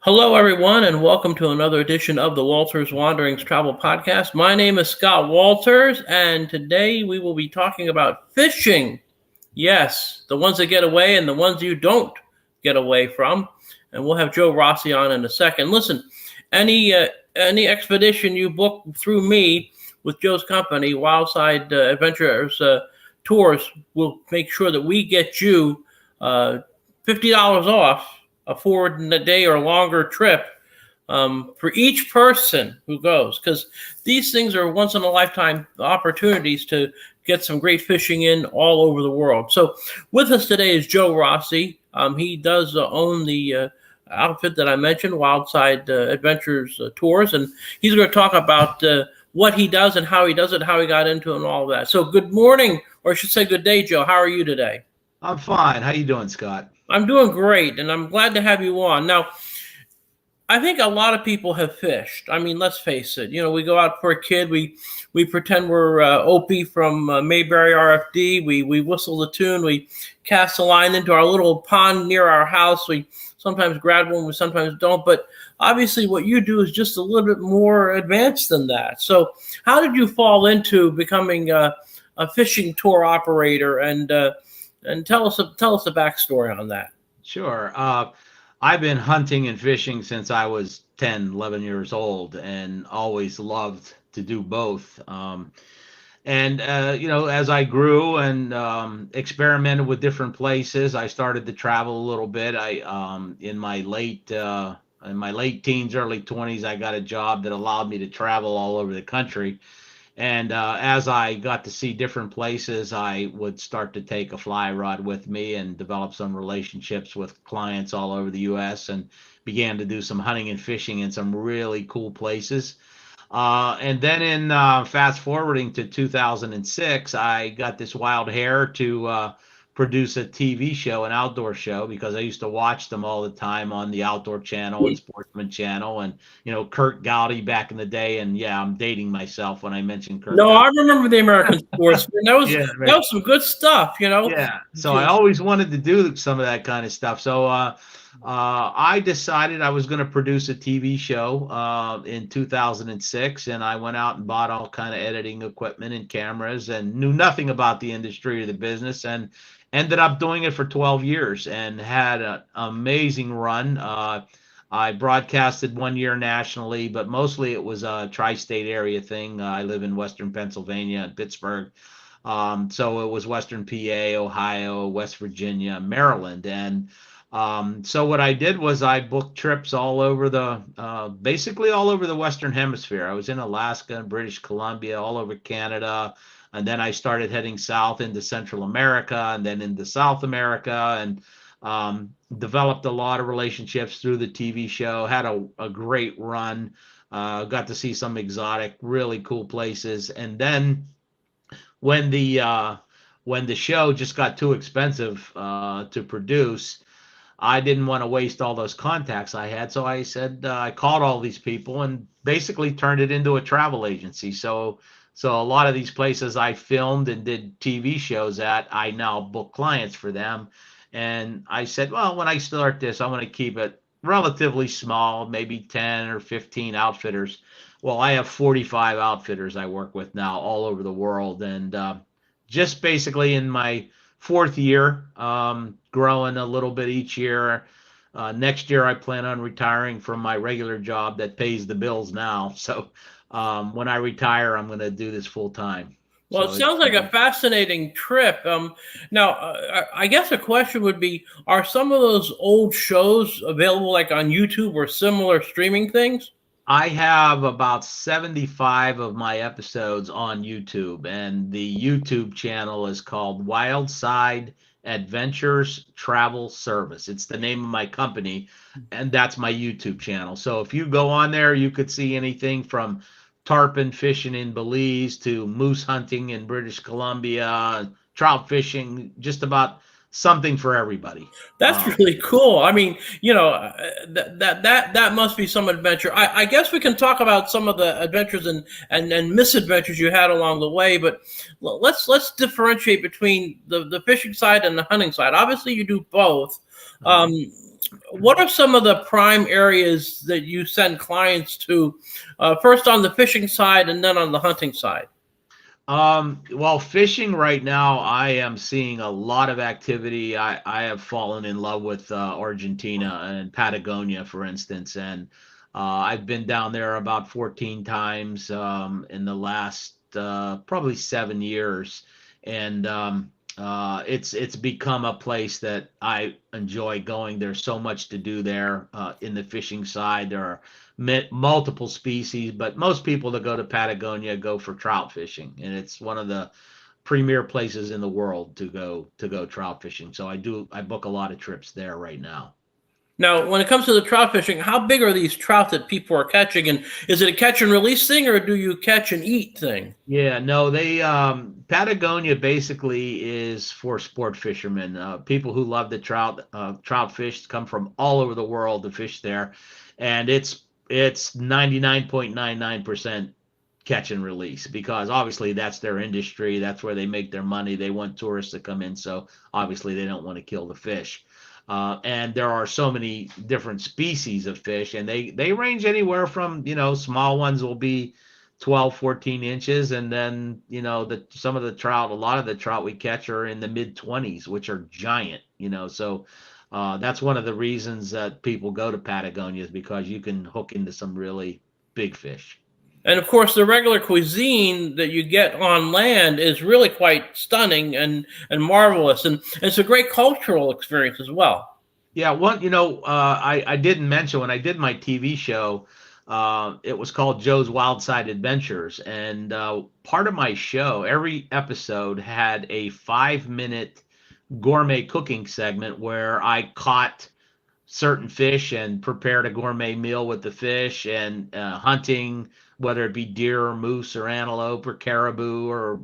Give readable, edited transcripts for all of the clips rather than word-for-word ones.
Hello, everyone, and welcome to another edition of the Walters Wanderings Travel Podcast. My name is Scott Walters, and today we will be talking about fishing. Yes, the ones that get away and the ones you don't get away from. And we'll have Joe Rossi on in a second. Listen, any expedition you book through me with Joe's company, Wildside Adventures Tours, will make sure that we get you $50 off a 4-day or longer trip for each person who goes, because these things are once in a lifetime opportunities to get some great fishing in all over the world. So with us today is Joe Rossi. He does own the outfit that I mentioned, Wildside Adventures Tours, and he's going to talk about what he does and how he does it, how he got into it, and all of that. So good morning, or I should say good day, Joe. How are you today? I'm fine. How you doing, Scott? I'm doing great, and I'm glad to have you on. Now, I think a lot of people have fished. I mean, let's face it. You know, we go out for a kid. We pretend we're Opie from Mayberry RFD. We whistle the tune. We cast a line into our little pond near our house. We sometimes grab one. We sometimes don't. But obviously, what you do is just a little bit more advanced than that. So, how did you fall into becoming a fishing tour operator? And tell us the backstory on that. Sure. I've been hunting and fishing since I was 10, 11 years old and always loved to do both. As I grew and experimented with different places, I started to travel a little bit. In my late teens, early 20s, I got a job that allowed me to travel all over the country. And as I got to see different places, I would start to take a fly rod with me and develop some relationships with clients all over the U.S. and began to do some hunting and fishing in some really cool places. And then in fast forwarding to 2006, I got this wild hair to produce a TV show, an outdoor show, because I used to watch them all the time on the Outdoor Channel and Sportsman Channel, and Kurt Gowdy back in the day. And yeah, I'm dating myself when I mention Kurt. No, Gowdy. I remember the American Sportsman. That was that was some good stuff, Yeah, so I always wanted to do some of that kind of stuff. So I decided I was going to produce a TV show in 2006, and I went out and bought all kind of editing equipment and cameras and knew nothing about the industry or the business, and ended up doing it for 12 years and had an amazing run. I broadcasted 1 year nationally, but mostly it was a tri-state area thing. I live in Western Pennsylvania, Pittsburgh. So it was Western PA, Ohio, West Virginia, Maryland. And so what I did was I booked trips all over basically all over the Western Hemisphere. I was in Alaska and British Columbia, all over Canada. And then I started heading south into Central America and then into South America, and developed a lot of relationships through the TV show, had a great run, got to see some exotic, really cool places. And then when the show just got too expensive to produce, I didn't want to waste all those contacts I had. So I said, I called all these people and basically turned it into a travel agency. So a lot of these places I filmed and did TV shows at, I now book clients for them. And I said, well, when I start this, I'm going to keep it relatively small, maybe 10 or 15 outfitters. Well, I have 45 outfitters I work with now all over the world. And just basically in my fourth year, growing a little bit each year. Next year, I plan on retiring from my regular job that pays the bills now. So when I retire, I'm going to do this full time. Well, it sounds like a fascinating trip. Now, I guess a question would be, are some of those old shows available like on YouTube or similar streaming things? I have about 75 of my episodes on YouTube, and the YouTube channel is called Wildside Adventures Travel Service. It's the name of my company, and that's my YouTube channel. So if you go on there, you could see anything from tarpon fishing in Belize to moose hunting in British Columbia, trout fishing, just about something for everybody. That's really cool. I mean, that must be some adventure. I guess we can talk about some of the adventures and misadventures you had along the way, but let's differentiate between the fishing side and the hunting side. Obviously, you do both. what are some of the prime areas that you send clients to, first on the fishing side and then on the hunting side? Well, fishing right now, I am seeing a lot of activity. I have fallen in love with Argentina and Patagonia, for instance, and I've been down there about 14 times in the last probably 7 years, and it's become a place that I enjoy going. There's so much to do there in the fishing side. There are multiple species, but most people that go to Patagonia go for trout fishing, and it's one of the premier places in the world to go trout fishing. So I book a lot of trips there right now. Now, when it comes to the trout fishing, how big are these trout that people are catching? And is it a catch and release thing, or do you catch and eat thing? Yeah, no, they Patagonia basically is for sport fishermen, people who love the trout fish come from all over the world to fish there, and it's 99.99% catch and release because obviously that's their industry, that's where they make their money. They want tourists to come in, so obviously they don't want to kill the fish. And there are so many different species of fish, and they range anywhere from, small ones will be 12, 14 inches, and then some of the trout, a lot of the trout we catch are in the mid 20s, which are giant. So that's one of the reasons that people go to Patagonia, is because you can hook into some really big fish. And of course, the regular cuisine that you get on land is really quite stunning and marvelous, and it's a great cultural experience as well. Yeah, I didn't mention when I did my TV show, it was called Joe's Wildside Adventures, and part of my show, every episode had a 5-minute gourmet cooking segment where I caught certain fish and prepared a gourmet meal with the fish, and hunting, whether it be deer or moose or antelope or caribou or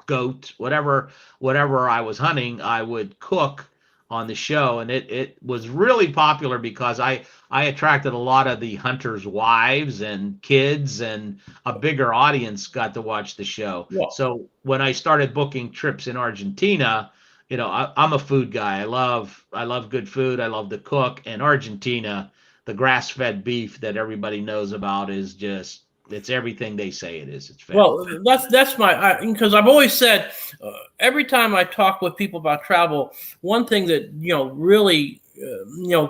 goat, whatever I was hunting, I would cook on the show, and it was really popular because I attracted a lot of the hunters' wives and kids, and a bigger audience got to watch the show. Yeah. So when I started booking trips in Argentina, I'm a food guy. I love good food. I love to cook. And Argentina, the grass-fed beef that everybody knows about is just, it's everything they say it is. It's fantastic. Well, that's my, because I've always said, every time I talk with people about travel, one thing that really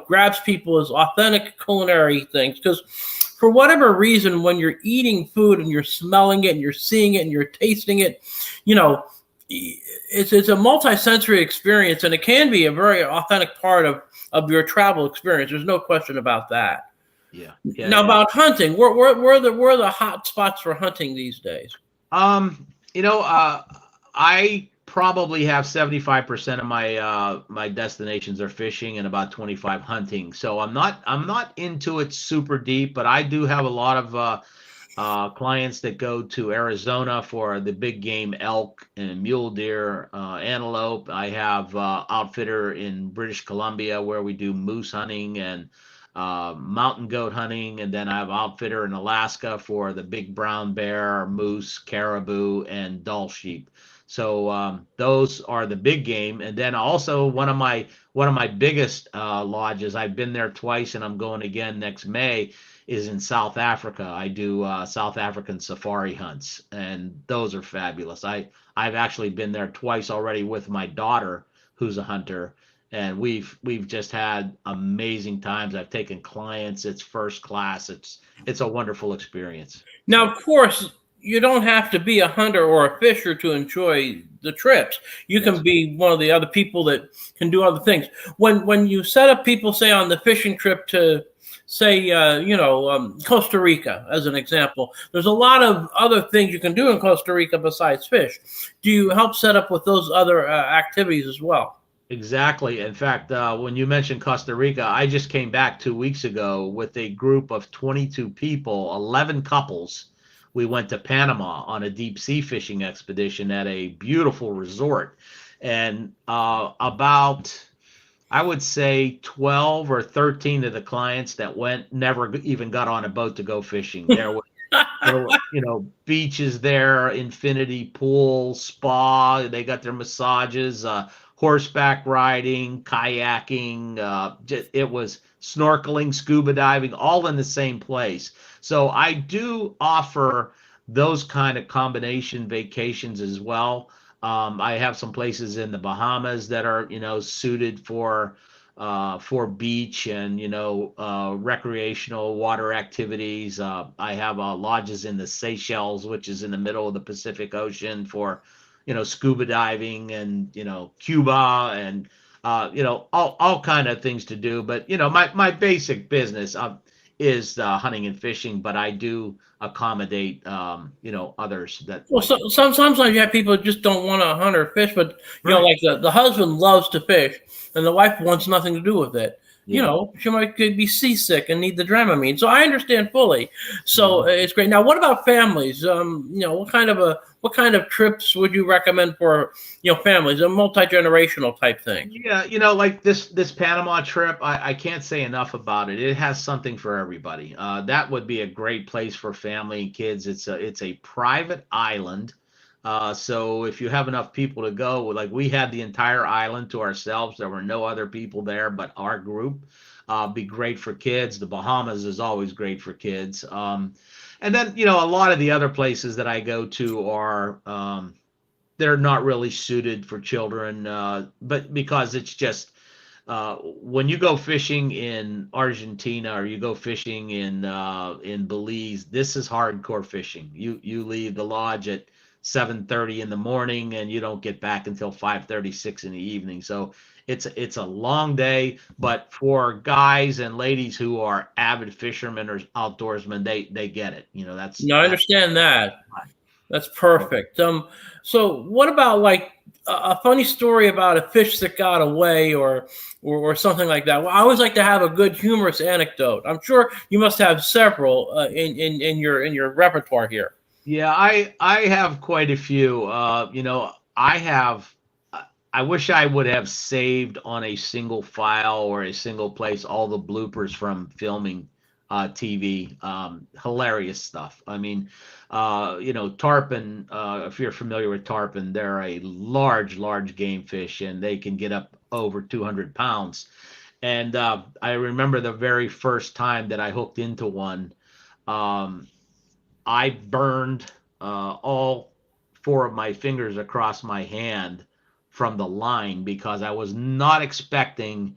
grabs people is authentic culinary things. Because for whatever reason, when you're eating food and you're smelling it and you're seeing it and you're tasting it, it's a multi-sensory experience, and it can be a very authentic part of your travel experience. There's no question about that. Yeah. Now, about hunting, where are the hot spots for hunting these days? I probably have 75% of my destinations are fishing and about 25 hunting. So I'm not into it super deep, but I do have a lot of clients that go to Arizona for the big game elk and mule deer, antelope. I have outfitter in British Columbia where we do moose hunting and mountain goat hunting, and then I have outfitter in Alaska for the big brown bear, moose, caribou, and Dall sheep. So those are the big game, and then also one of my biggest lodges. I've been there twice, and I'm going again next May. Is in South Africa. I do South African safari hunts, and those are fabulous. I've actually been there twice already with my daughter, who's a hunter, and we've just had amazing times. I've taken clients. It's first class. It's a wonderful experience. Now, of course, you don't have to be a hunter or a fisher to enjoy the trips. You can be one of the other people that can do other things. When you set up people, say, on the fishing trip to, say, Costa Rica, as an example, there's a lot of other things you can do in Costa Rica besides fish. Do you help set up with those other activities as well? Exactly. In fact, when you mentioned Costa Rica, I just came back 2 weeks ago with a group of 22 people, 11 couples. We went to Panama on a deep sea fishing expedition at a beautiful resort. And about, I would say, 12 or 13 of the clients that went never even got on a boat to go fishing. There were beaches there, infinity pool, spa. They got their massages, horseback riding, kayaking. It was snorkeling, scuba diving, all in the same place. So I do offer those kind of combination vacations as well. I have some places in the Bahamas that are, suited for beach and, recreational water activities. I have lodges in the Seychelles, which is in the middle of the Pacific Ocean, for, scuba diving, and, Cuba, and, all kind of things to do. But, my basic business is hunting and fishing, but I do accommodate, others that Well, like. sometimes you have people that just don't want to hunt or fish, but Right. like the husband loves to fish, and the wife wants nothing to do with it. Yeah. She might could be seasick and need the Dramamine. So I understand fully. So Mhm. it's great. Now, what about families? What kind of trips would you recommend for families? A multi-generational type thing. Yeah, like this Panama trip, I can't say enough about it. It has something for everybody. That would be a great place for family and kids. It's a private island. So if you have enough people to go, like we had the entire island to ourselves. There were no other people there but our group. Be great for kids. The Bahamas is always great for kids. And then, a lot of the other places that I go to are they're not really suited for children, but because it's just when you go fishing in Argentina or you go fishing in Belize, this is hardcore fishing. You leave the lodge at 7:30 in the morning and you don't get back until 5:36 in the evening. So it's a long day, but for guys and ladies who are avid fishermen or outdoorsmen, they get it. That's No, I that's understand that. fine. That's perfect. So what about like a funny story about a fish that got away, or something like that? Well, I always like to have a good humorous anecdote. I'm sure you must have several in your repertoire here. Yeah, I have quite a few. I have. I wish I would have saved on a single file or a single place all the bloopers from filming TV. Hilarious stuff. I mean, tarpon. If you're familiar with tarpon, they're a large game fish, and they can get up over 200 pounds. And I remember the very first time that I hooked into one. Um, I burned all four of my fingers across my hand from the line because I was not expecting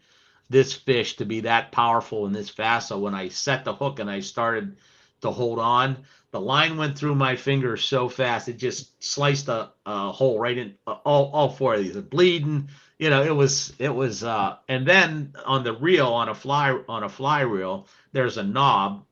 this fish to be that powerful and this fast. So when I set the hook and I started to hold on, the line went through my fingers so fast it just sliced a hole right in all four of these. Bleeding, it was. And then on the reel, on a fly reel, there's a knob,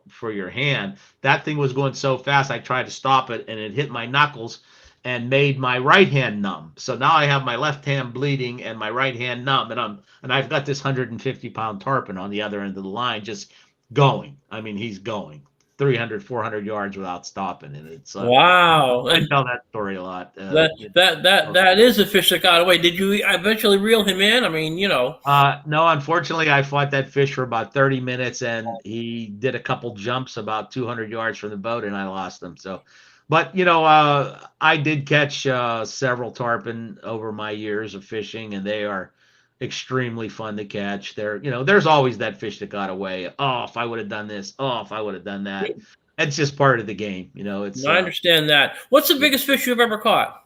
for your hand. That thing was going so fast, I tried to stop it, and it hit my knuckles and made my right hand numb. So now I have my left hand bleeding and my right hand numb, and I've got this 150-pound tarpon on the other end of the line, just going. I mean, he's going 300, 400 yards without stopping, and it's. Wow, I and tell that story a lot. that is a fish that got away. Did you eventually reel him in? I mean, No, unfortunately, I fought that fish for about 30 minutes, and he did a couple jumps about 200 yards from the boat, and I lost him. So, but I did catch several tarpon over my years of fishing, and they are extremely fun to catch. There's always that fish that got away. Oh, if I would have done this. Oh, if I would have done that. It's just part of the game. It's I understand that. What's the biggest fish you've ever caught?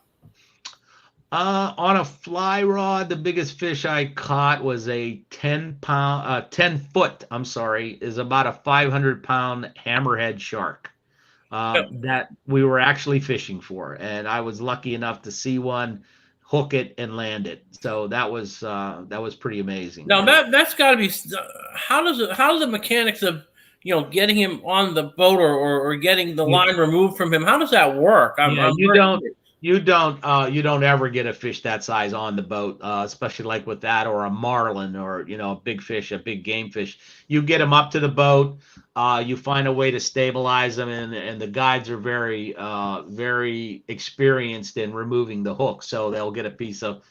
On a fly rod, the biggest fish I caught was a 10 foot, I'm sorry, is about a 500-pound hammerhead shark that we were actually fishing for. And I was lucky enough to see one, hook it, and land it. So that was pretty amazing. Now that's got to be. How does the mechanics of getting him on the boat, or getting the You, line removed from him? How does that work? yeah, I'm you very don't curious. you don't ever get a fish that size on the boat, especially like with that or a marlin or a big fish, a big game fish. You get them up to the boat, you find a way to stabilize them, and the guides are very experienced in removing the hook. So they'll get a piece of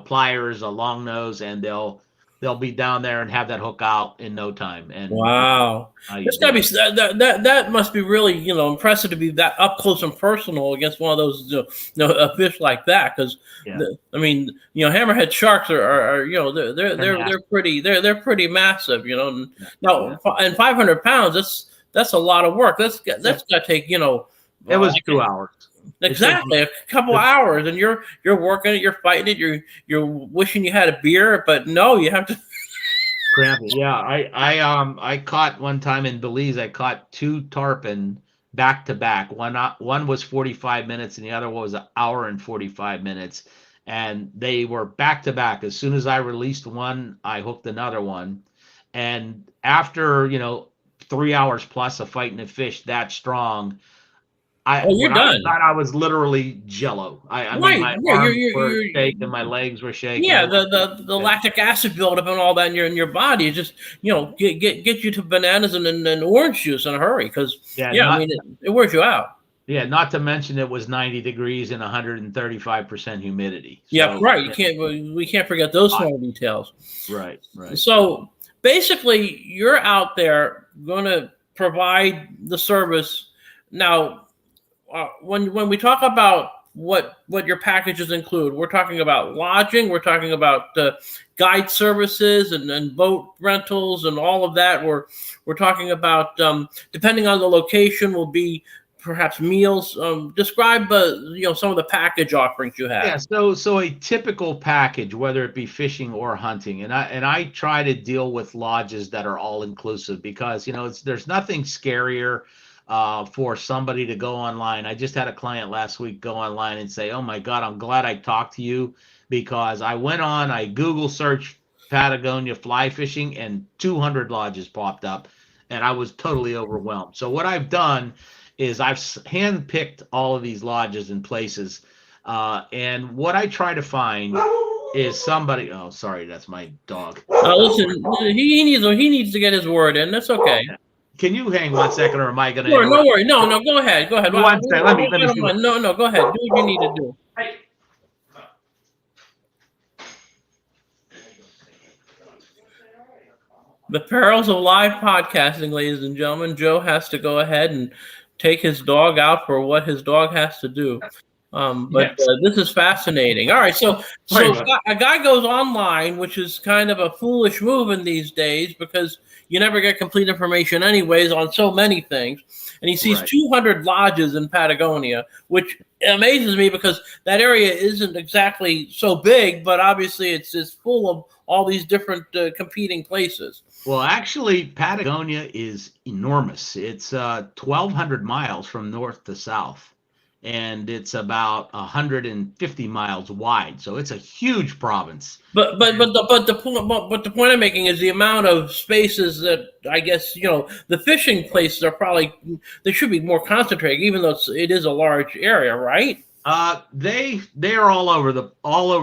pliers, a long nose, and they'll they'll be down there and have that hook out in no time. And Wow. It's got to be that must be really, impressive to be that up close and personal against one of those, a fish like that. Because hammerhead sharks are they're pretty massive. Now, and 500 pounds, that's a lot of work. That's got to take, it was 2 hours. Exactly, a couple hours, and you're working it, you're fighting it, you're wishing you had a beer, but no, you have to. Cramping. Yeah, I caught one time in Belize. I caught 2 tarpon back to back. One was 45 minutes, and the other one was an hour and 45 minutes, and they were back to back. As soon as I released one, I hooked another one, and after 3 hours plus of fighting a fish that strong. You're done. I was literally jello. My arms were shaking, my legs were shaking. Yeah, the lactic acid buildup and all that in your body is just get you to bananas and orange juice in a hurry because it wears you out. Yeah, not to mention it was 90 degrees and 135% humidity. So, yeah, right. We can't forget those small details. Right. So basically, you're out there going to provide the service now. When we talk about what your packages include, we're talking about lodging, we're talking about guide services and boat rentals and all of that. We're talking about depending on the location, will be perhaps meals. Describe some of the package offerings you have. Yeah, so a typical package, whether it be fishing or hunting, and I try to deal with lodges that are all inclusive because there's nothing scarier. For somebody to go online. I just had a client last week go online and say, "Oh my God, I'm glad I talked to you because I went on, I Google searched Patagonia fly fishing and 200 lodges popped up and I was totally overwhelmed." So what I've done is I've handpicked all of these lodges and places. And what I try to find is somebody, oh, sorry, that's my dog. Listen, he needs to get his word in. That's okay. Can you hang 1 second, or am I going to? Sure, no worry. No, go ahead. Go ahead. One second. Let me see. No, go ahead. Do what you need to do. The perils of live podcasting, ladies and gentlemen. Joe has to go ahead and take his dog out for what his dog has to do. This is fascinating. All right, so a guy goes online, which is kind of a foolish move in these days because you never get complete information anyways on so many things. And he sees 200 lodges in Patagonia, which amazes me because that area isn't exactly so big, but obviously it's full of all these different competing places. Well, actually, Patagonia is enormous. It's 1,200 miles from north to south. And it's about 150 miles wide, so it's a huge province. But the point I'm making is the amount of spaces that I guess the fishing places are they should be more concentrated, even though it is a large area, right? They are all over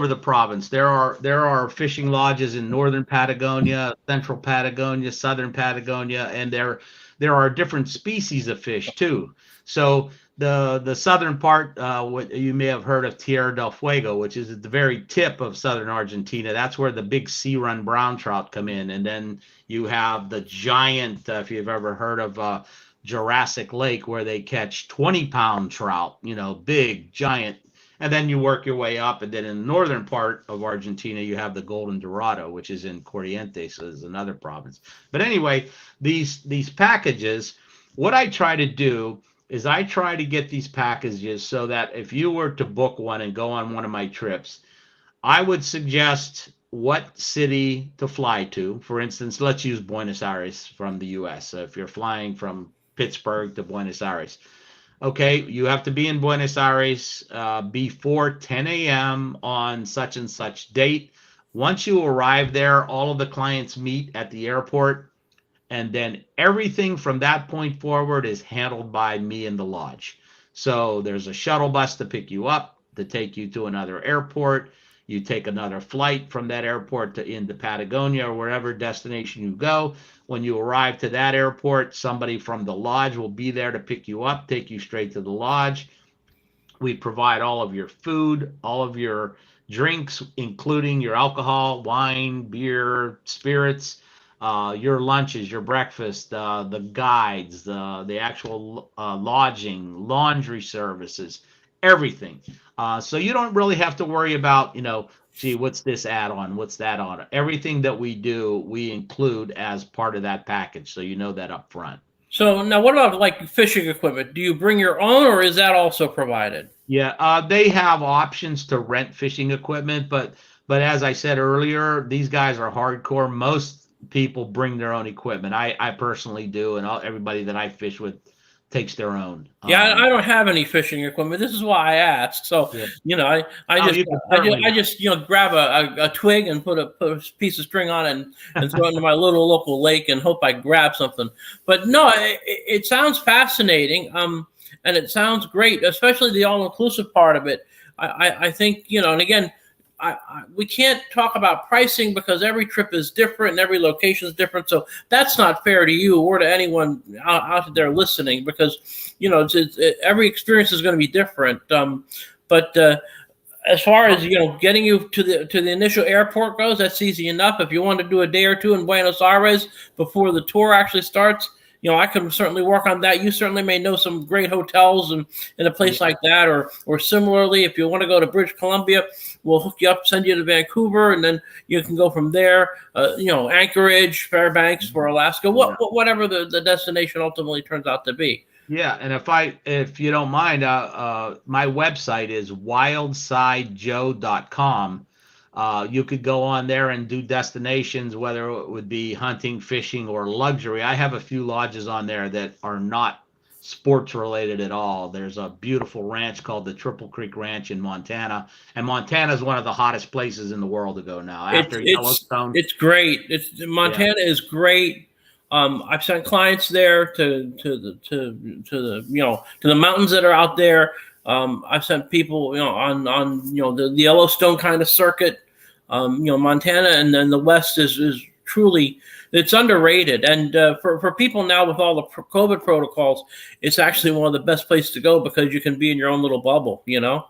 the province. There are fishing lodges in northern Patagonia, central Patagonia, southern Patagonia, and there are different species of fish too. So the southern part, what you may have heard of Tierra del Fuego, which is at the very tip of southern Argentina. That's where the big sea run brown trout come in. And then you have the giant, if you've ever heard of Jurassic Lake, where they catch 20-pound trout, big, giant. And then you work your way up. And then in the northern part of Argentina, you have the golden dorado, which is in Corrientes, so it's another province. But anyway, these packages, what I try to do is I try to get these packages so that if you were to book one and go on one of my trips, I would suggest what city to fly to. For instance, let's use Buenos Aires from the U.S. So if you're flying from Pittsburgh to Buenos Aires, okay, you have to be in Buenos Aires before 10 a.m. on such and such date. Once you arrive there, all of the clients meet at the airport. And then everything from that point forward is handled by me in the lodge. So there's a shuttle bus to pick you up, to take you to another airport. You take another flight from that airport into Patagonia or wherever destination you go. When you arrive to that airport, somebody from the lodge will be there to pick you up, take you straight to the lodge. We provide all of your food, all of your drinks, including your alcohol, wine, beer, spirits, your lunches, your breakfast, the guides, the actual lodging, laundry services, everything. So you don't really have to worry about, gee, what's this add-on? What's that on? Everything that we do, we include as part of that package. So you know that up front. So now, what about like fishing equipment? Do you bring your own, or is that also provided? Yeah, they have options to rent fishing equipment, but as I said earlier, these guys are hardcore. Most people bring their own equipment. I personally do, and everybody that I fish with takes their own. Yeah, I don't have any fishing equipment. This is why I asked. So, Yeah. I just grab a twig and put a piece of string on it and throw it into my little local lake and hope I grab something. But no, it sounds fascinating. And it sounds great, especially the all-inclusive part of it. I think, and again, we can't talk about pricing because every trip is different and every location is different. So that's not fair to you or to anyone out there listening, because, every experience is going to be different. But as far as, getting you to the initial airport goes, that's easy enough. If you want to do a day or two in Buenos Aires before the tour actually starts, I can certainly work on that. You certainly may know some great hotels in a place like that, or similarly, if you want to go to British Columbia, we'll hook you up, send you to Vancouver, and then you can go from there. Anchorage, Fairbanks for Alaska, whatever the destination ultimately turns out to be. Yeah, and if you don't mind, my website is wildsidejoe.com. You could go on there and do destinations, whether it would be hunting, fishing, or luxury. I have a few lodges on there that are not sports related at all. There's a beautiful ranch called the Triple Creek Ranch in Montana, and Montana is one of the hottest places in the world to go now. After Yellowstone, it's great. Montana is great. I've sent clients there to the mountains that are out there. I've sent people, on the Yellowstone kind of circuit. Montana, and then the West is truly, it's underrated. And for people now with all the COVID protocols, it's actually one of the best places to go because you can be in your own little bubble. Yeah,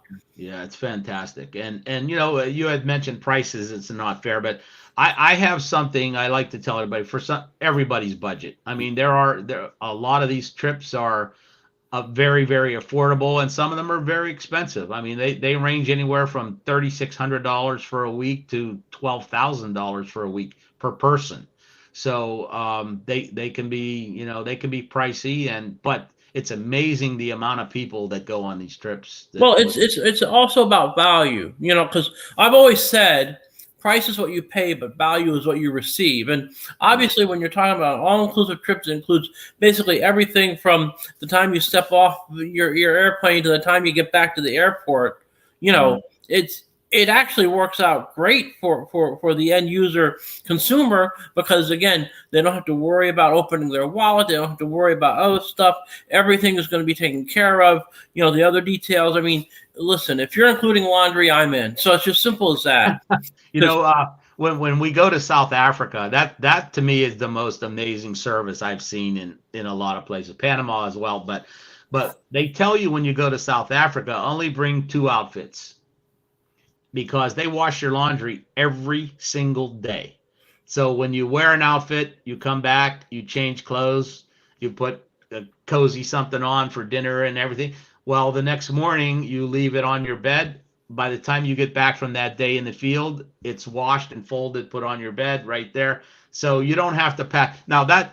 it's fantastic. And you had mentioned prices. It's not fair, but I have something I like to tell everybody for everybody's budget. I mean, there are a lot of these trips are very, very affordable, and some of them are very expensive. I mean, they range anywhere from $3,600 for a week to $12,000 for a week per person. So they can be pricey, but it's amazing the amount of people that go on these trips. Well, it's also about value, because I've always said, price is what you pay, but value is what you receive. And obviously, when you're talking about all-inclusive trips, it includes basically everything from the time you step off your airplane to the time you get back to the airport. It actually works out great for the end user consumer, because again, they don't have to worry about opening their wallet. They don't have to worry about other stuff. Everything is going to be taken care of. The other details. I mean, listen, if you're including laundry, I'm in. So it's just simple as that. When we go to South Africa, that to me is the most amazing service I've seen in a lot of places, Panama as well. But they tell you when you go to South Africa, only bring 2 outfits, because they wash your laundry every single day. So when you wear an outfit, you come back, you change clothes, you put a cozy something on for dinner and everything. Well, the next morning you leave it on your bed. By the time you get back from that day in the field, it's washed and folded, put on your bed right there. So you don't have to pack. Now that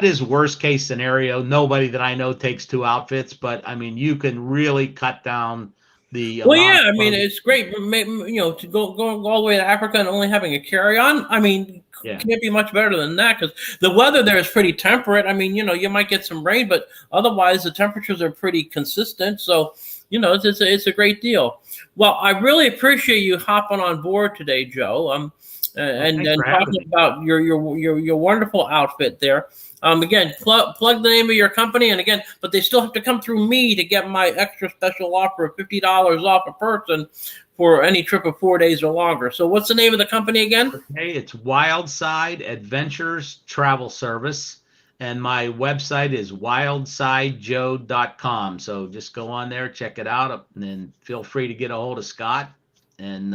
is worst case scenario. Nobody that I know takes 2 outfits, but I mean, you can really cut down the. Well, yeah, I mean, it's great. To go all the way to Africa and only having a carry-on. I mean, can't be much better than that, because the weather there is pretty temperate. I mean, you might get some rain, but otherwise the temperatures are pretty consistent. So, it's a great deal. Well, I really appreciate you hopping on board today, Joe. And talking about your wonderful outfit there. Again, plug the name of your company, and again, but they still have to come through me to get my extra special offer of $50 off a person for any trip of 4 days or longer. So what's the name of the company again? Okay, it's Wildside Adventures Travel Service, and my website is wildsidejoe.com. So just go on there, check it out, and then feel free to get a hold of Scott, and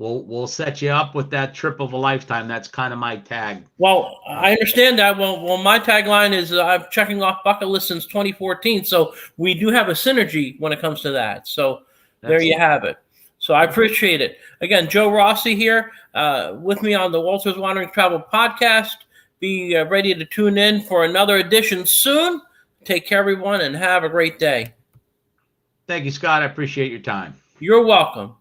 we'll set you up with that trip of a lifetime. That's kind of my tag. Well, I understand that. Well, my tagline is I'm checking off bucket list since 2014. So we do have a synergy when it comes to that. So there you have it. So I appreciate it. Again, Joe Rossi here with me on the Walter's Wandering Travel podcast. Be ready to tune in for another edition soon. Take care, everyone, and have a great day. Thank you, Scott. I appreciate your time. You're welcome.